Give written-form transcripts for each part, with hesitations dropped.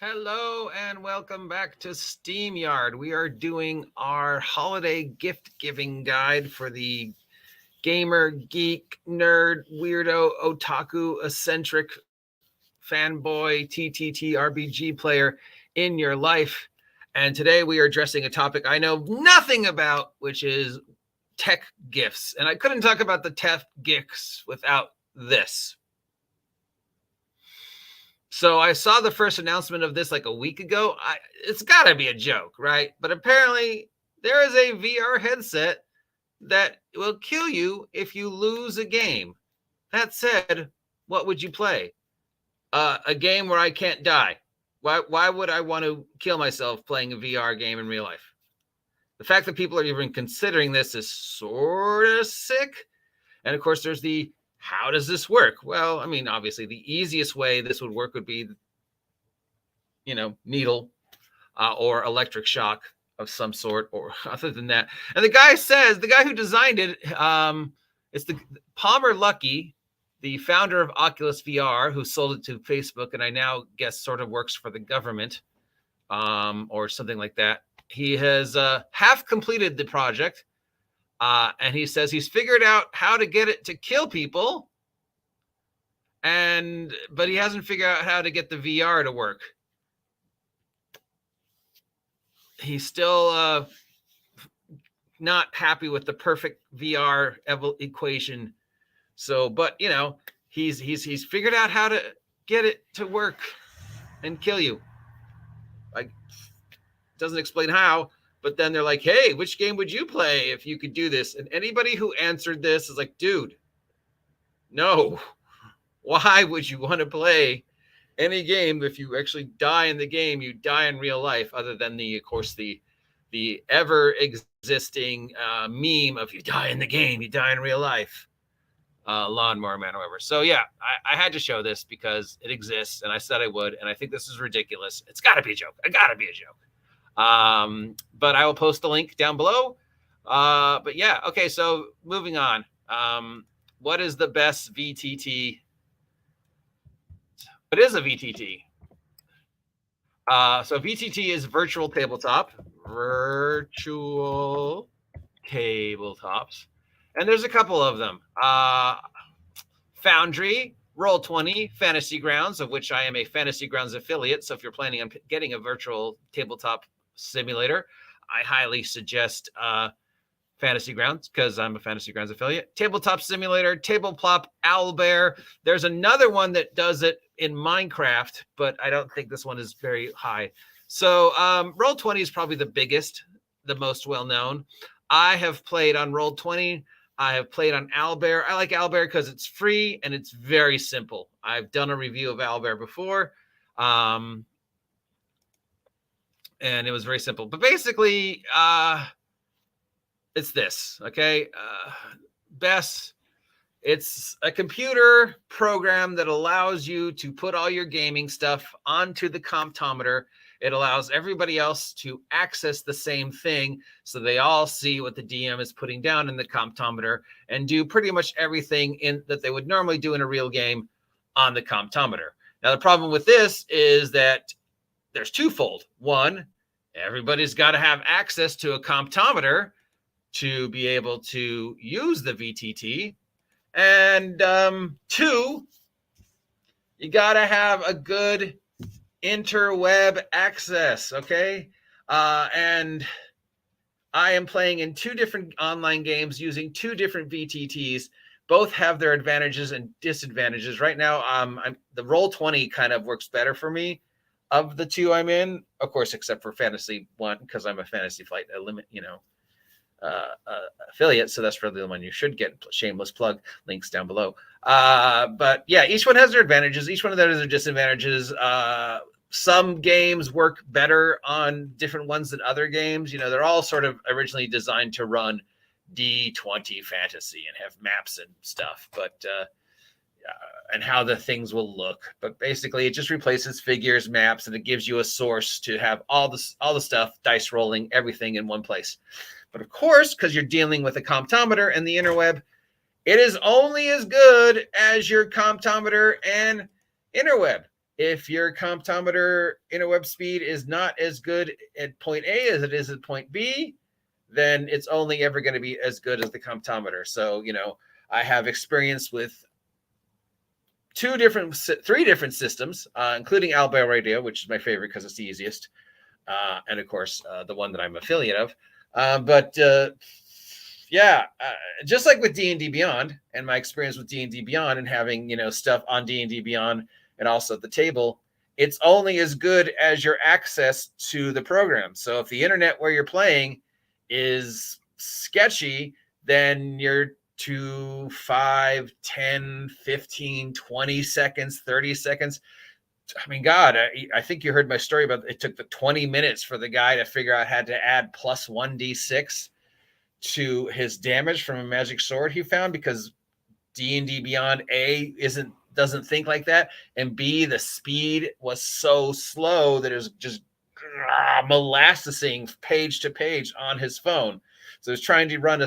Hello and welcome back to SteamYard. We are doing our holiday gift giving guide for the gamer, geek, nerd, weirdo, otaku, eccentric, fanboy, TTRPG player in your life. And today we are addressing a topic I know nothing about, which is tech gifts. And I couldn't talk about the tech gifts without this. So I saw the first announcement of this like a week ago. It's got to be a joke, right? But apparently there is a VR headset that will kill you if you lose a game. That said, what would you play? A game where I can't die. Why would I want to kill myself playing a VR game in real life? The fact that people are even considering this is sort of sick. And of course, there's the how does this work? Well, I mean, obviously, the easiest way this would work would be, needle or electric shock of some sort, or other than that. And the guy who designed it, it's the Palmer Luckey, the founder of Oculus VR, who sold it to Facebook, and I now guess sort of works for the government or something like that. He has half completed the project. And he says he's figured out how to get it to kill people, but he hasn't figured out how to get the VR to work. He's still not happy with the perfect VR equation. So, but he's figured out how to get it to work and kill you. Like, doesn't explain how. But then they're like, hey, which game would you play if you could do this? And anybody who answered this is like, dude, no. Why would you want to play any game if you actually die in the game? You die in real life, other than of course, the ever existing meme of you die in the game, you die in real life. Lawnmower Man, however. So yeah, I had to show this because it exists, and I said I would, and I think this is ridiculous. It's got to be a joke. It got to be a joke. But I will post the link down below. But yeah, okay, so moving on. What is the best VTT? What is a VTT? So VTT is virtual tabletop. Virtual tabletops. And there's a couple of them. Foundry, Roll20, Fantasy Grounds, of which I am a Fantasy Grounds affiliate. So if you're planning on getting a virtual tabletop simulator, I highly suggest Fantasy Grounds, because I'm a Fantasy Grounds affiliate. Tabletop Simulator, Tabletop Owlbear. There's another one that does it in Minecraft, but I don't think this one is very high. So Roll20 is probably the biggest, the most well-known. I have played on Roll20. I have played on Owlbear. I like Owlbear because it's free and it's very simple. I've done a review of Owlbear before. And it was very simple. But basically, it's this, okay? Best, it's a computer program that allows you to put all your gaming stuff onto the comptometer. It allows everybody else to access the same thing, so they all see what the DM is putting down in the comptometer and do pretty much everything that they would normally do in a real game on the comptometer. Now, the problem with this is that there's twofold. One, everybody's got to have access to a comptometer to be able to use the VTT. And two, you got to have a good interweb access, okay? And I am playing in two different online games using two different VTTs. Both have their advantages and disadvantages. Right now, the Roll20 kind of works better for me of the two I'm in, of course, except for Fantasy One, because I'm a Fantasy Flight affiliate, so that's probably the one you should get. Shameless plug, links down below. But yeah, each one has their advantages. Each one of them has their disadvantages. Some games work better on different ones than other games. They're all sort of originally designed to run D20 fantasy and have maps and stuff, but and how the things will look. But basically, it just replaces figures, maps, and it gives you a source to have all the stuff, dice rolling, everything in one place. But of course, because you're dealing with a comptometer and the interweb, it is only as good as your comptometer and interweb. if your comptometer interweb speed is not as good at point A as it is at point B, then it's only ever going to be as good as the comptometer. So, I have experience with three different systems, including Albert Radio, which is my favorite because it's the easiest. And of course, the one that I'm affiliate of. Just like with D&D Beyond and my experience with D&D Beyond and having, stuff on D&D Beyond and also at the table, it's only as good as your access to the program. So if the internet where you're playing is sketchy, then you're 2, 5, 10, 15, 20 seconds, 30 seconds. I mean, God, I think you heard my story about it took the 20 minutes for the guy to figure out how to add plus 1d6 to his damage from a magic sword he found, because D&D Beyond A doesn't think like that, and B, the speed was so slow that it was just molassesing page to page on his phone. So he's trying to run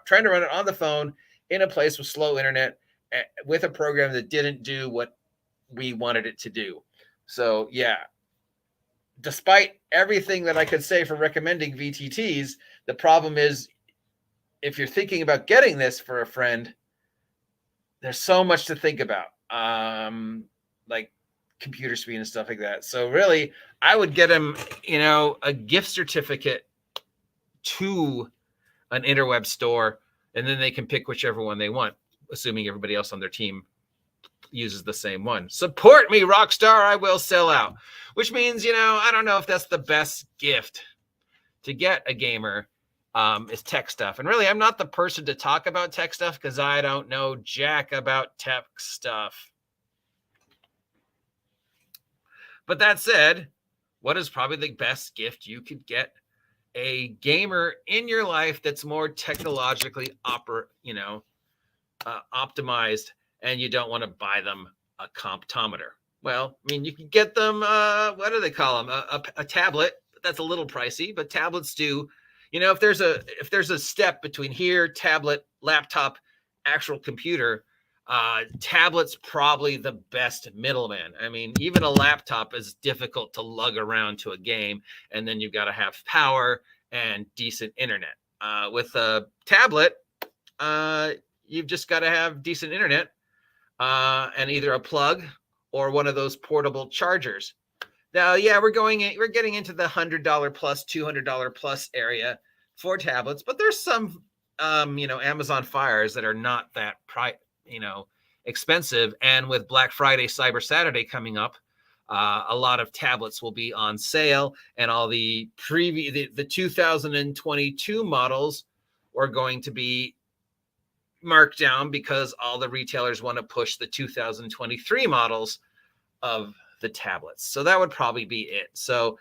trying to run it on the phone in a place with slow internet with a program that didn't do what we wanted it to do. So yeah, despite everything that I could say for recommending VTTs, the problem is if you're thinking about getting this for a friend, there's so much to think about, like computer speed and stuff like that. So really, I would get him, a gift certificate to an interweb store, and then they can pick whichever one they want, assuming everybody else on their team uses the same one. Support me, Rockstar. I will sell out. Which means, I don't know if that's the best gift to get a gamer, is tech stuff. And really, I'm not the person to talk about tech stuff because I don't know jack about tech stuff. But that said, what is probably the best gift you could get a gamer in your life that's more technologically optimized, and you don't want to buy them a comptometer? Well, I mean, you can get them, what do they call them? A tablet. That's a little pricey, but tablets do. If there's a step between here, tablet, laptop, actual computer, tablet's probably the best middleman. I mean, even a laptop is difficult to lug around to a game, and then you've got to have power and decent internet. With a tablet, you've just got to have decent internet and either a plug or one of those portable chargers. Now, yeah, we're getting into the $100 plus, $200 plus area for tablets, but there's some, Amazon Fires that are not that expensive. And with Black Friday, Cyber Saturday coming up, a lot of tablets will be on sale, and all the 2022 models are going to be marked down because all the retailers want to push the 2023 models of the tablets. So that would probably be it. So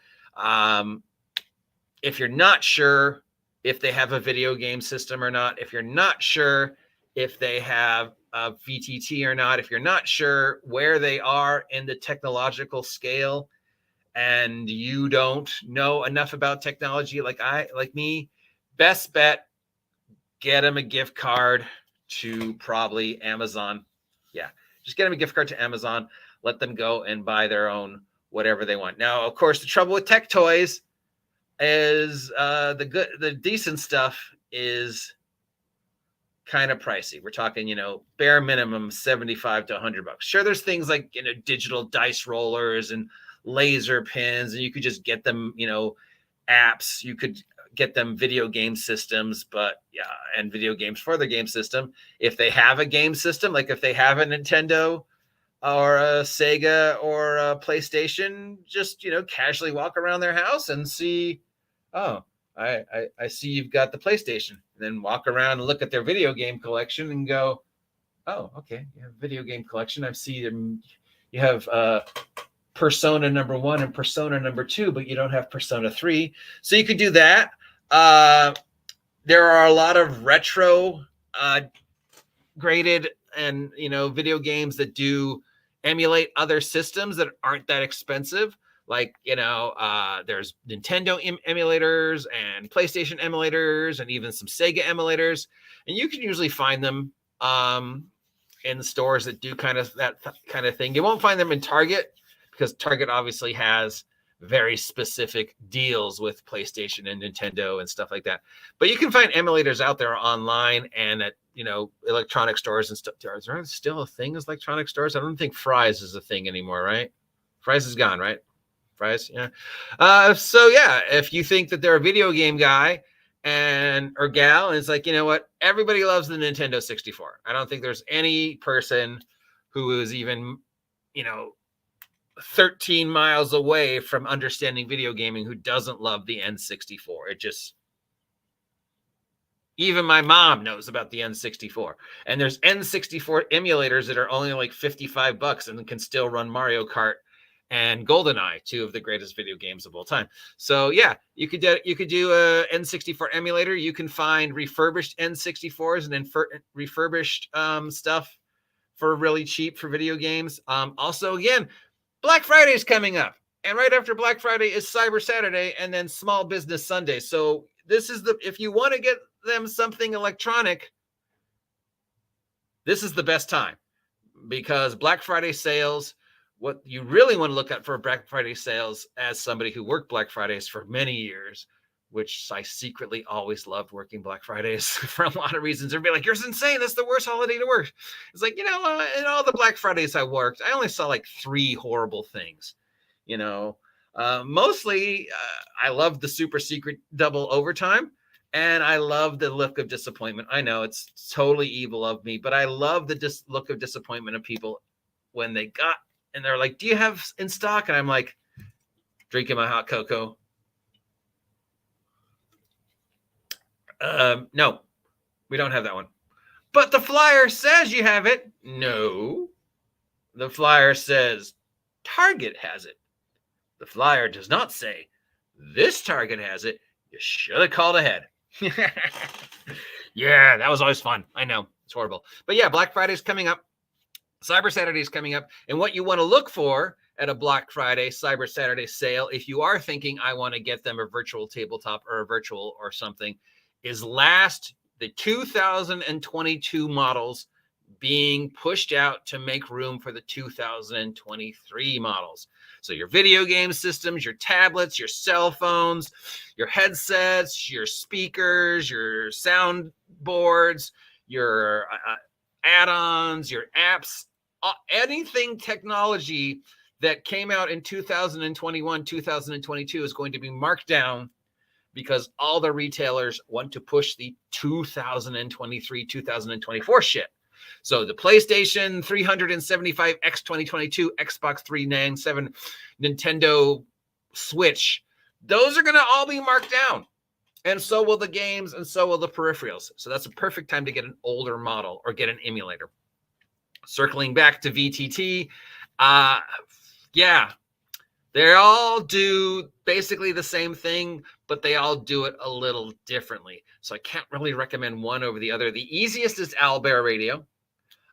if you're not sure if they have a video game system or not, if you're not sure if they have a VTT or not, if you're not sure where they are in the technological scale, and you don't know enough about technology like me, best bet, get them a gift card to probably Amazon. Yeah, just get them a gift card to Amazon. Let them go and buy their own whatever they want. Now, of course, the trouble with tech toys is the decent stuff is kind of pricey. We're talking, bare minimum $75 to $100. Sure, there's things like, digital dice rollers and laser pins, and you could just get them, apps. You could get them video game systems, but yeah, and video games for the game system. If they have a game system, like if they have a Nintendo or a Sega or a PlayStation, just, casually walk around their house and see, oh, I see you've got the PlayStation. And then walk around and look at their video game collection and go, oh, okay, you have a video game collection. I see them. You have Persona number 1 and Persona number 2, but you don't have Persona 3. So you could do that. There are a lot of retro graded and, video games that do emulate other systems that aren't that expensive. Like, there's Nintendo emulators and PlayStation emulators and even some Sega emulators. And you can usually find them in the stores that do kind of that kind of thing. You won't find them in Target because Target obviously has very specific deals with PlayStation and Nintendo and stuff like that. But you can find emulators out there online and at, electronic stores and stuff. Is there still a thing as electronic stores? I don't think Fry's is a thing anymore, right? Fry's is gone, right? Fry's, yeah. So yeah, if you think that they're a video game guy or gal, and it's like, you know what? Everybody loves the Nintendo 64. I don't think there's any person who is even, 13 miles away from understanding video gaming who doesn't love the N64. Even my mom knows about the N64. And there's N64 emulators that are only like $55 and can still run Mario Kart and GoldenEye, two of the greatest video games of all time. So yeah, you could do a N64 emulator. You can find refurbished N64s and refurbished stuff for really cheap for video games. Also, again, Black Friday is coming up, and right after Black Friday is Cyber Saturday, and then Small Business Sunday. So this is if you want to get them something electronic, this is the best time, because Black Friday sales, what you really want to look at for Black Friday sales, as somebody who worked Black Fridays for many years, which I secretly always loved working Black Fridays for a lot of reasons. Everybody like, you're insane. That's the worst holiday to work. It's like, in all the Black Fridays I worked, I only saw like 3 horrible things. Mostly I loved the super secret double overtime, and I love the look of disappointment. I know it's totally evil of me, but I love the look of disappointment of people when they got, and they're like, do you have in stock? And I'm like, drinking my hot cocoa. No, we don't have that one. But the flyer says you have it. No, the flyer says Target has it. The flyer does not say this Target has it. You should have called ahead. Yeah, that was always fun. I know, it's horrible. But yeah, Black Friday is coming up. Cyber Saturday is coming up. And what you want to look for at a Black Friday, Cyber Saturday sale, if you are thinking I want to get them a virtual tabletop or a virtual or something, is the 2022 models being pushed out to make room for the 2023 models. So your video game systems, your tablets, your cell phones, your headsets, your speakers, your sound boards, your add-ons, your apps, anything technology that came out in 2021, 2022 is going to be marked down, because all the retailers want to push the 2023, 2024 shit. So the PlayStation 375 X 2022, Xbox 397, Nintendo Switch, those are going to all be marked down. And so will the games, and so will the peripherals. So that's a perfect time to get an older model or get an emulator. Circling back to VTT, yeah, they all do basically the same thing, but they all do it a little differently. So I can't really recommend one over the other. The easiest is Owlbear Radio.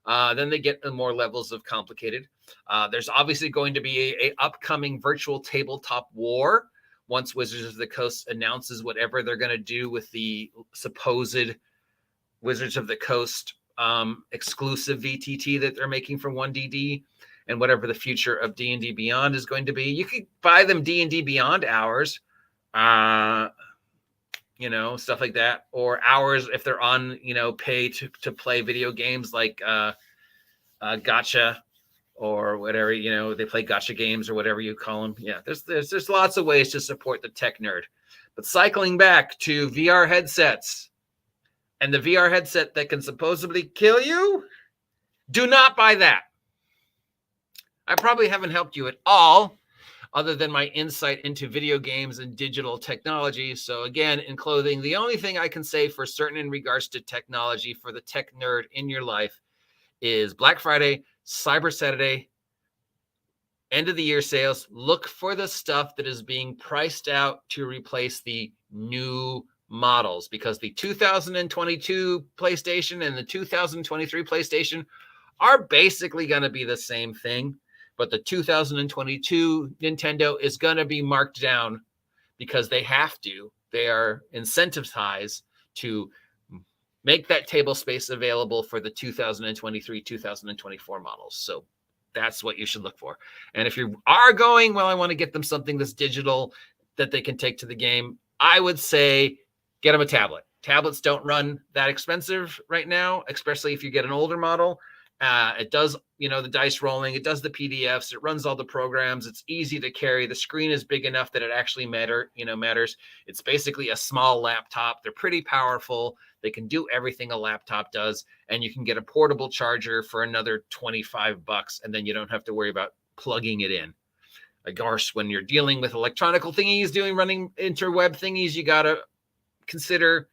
Then they get more levels of complicated. There's obviously going to be a upcoming virtual tabletop war once Wizards of the Coast announces whatever they're going to do with the supposed Wizards of the Coast exclusive VTT that they're making for 1DD. And whatever the future of D&D Beyond is going to be. You could buy them D&D Beyond hours, stuff like that. Or hours if they're on, pay to play video games like Gacha or whatever, they play Gacha games or whatever you call them. Yeah, there's lots of ways to support the tech nerd. But cycling back to VR headsets and the VR headset that can supposedly kill you, do not buy that. I probably haven't helped you at all, other than my insight into video games and digital technology. So again, in clothing, the only thing I can say for certain in regards to technology for the tech nerd in your life is Black Friday, Cyber Saturday, end of the year sales. Look for the stuff that is being priced out to replace the new models, because the 2022 PlayStation and the 2023 PlayStation are basically going to be the same thing. But the 2022 Nintendo is going to be marked down because they have to. They are incentivized to make that table space available for the 2023, 2024 models. So That's what you should look for. And if you are going, well, I want to get them something that's digital that they can take to the game, I would say get them a tablet. Tablets don't run that expensive right now, especially if you get an older model. It does, the dice rolling. It does the PDFs. It runs all the programs. It's easy to carry. The screen is big enough that it actually matters. It's basically a small laptop. They're pretty powerful. They can do everything a laptop does, and you can get a portable charger for another $25, and then you don't have to worry about plugging it in. Of course, when you're dealing with electronical thingies, running interweb thingies, you gotta consider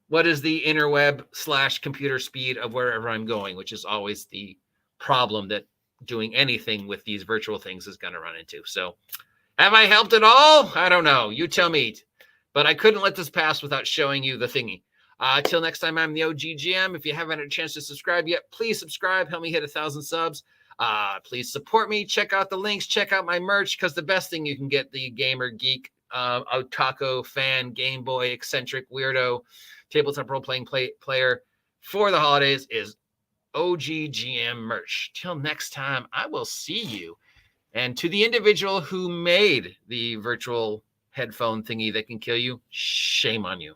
what is the interweb/computer speed of wherever I'm going, which is always the problem that doing anything with these virtual things is going to run into. So have I helped at all? I don't know. You tell me. But I couldn't let this pass without showing you the thingy. Till next time, I'm the OGGM. If you haven't had a chance to subscribe yet, please subscribe. Help me hit 1,000 subs. Please support me. Check out the links. Check out my merch, because the best thing you can get, the gamer, geek, otaku, fan, Game Boy, eccentric, weirdo, tabletop role-playing player for the holidays is OGGM merch. Till next time, I will see you. And to the individual who made the virtual headphone thingy that can kill you, shame on you.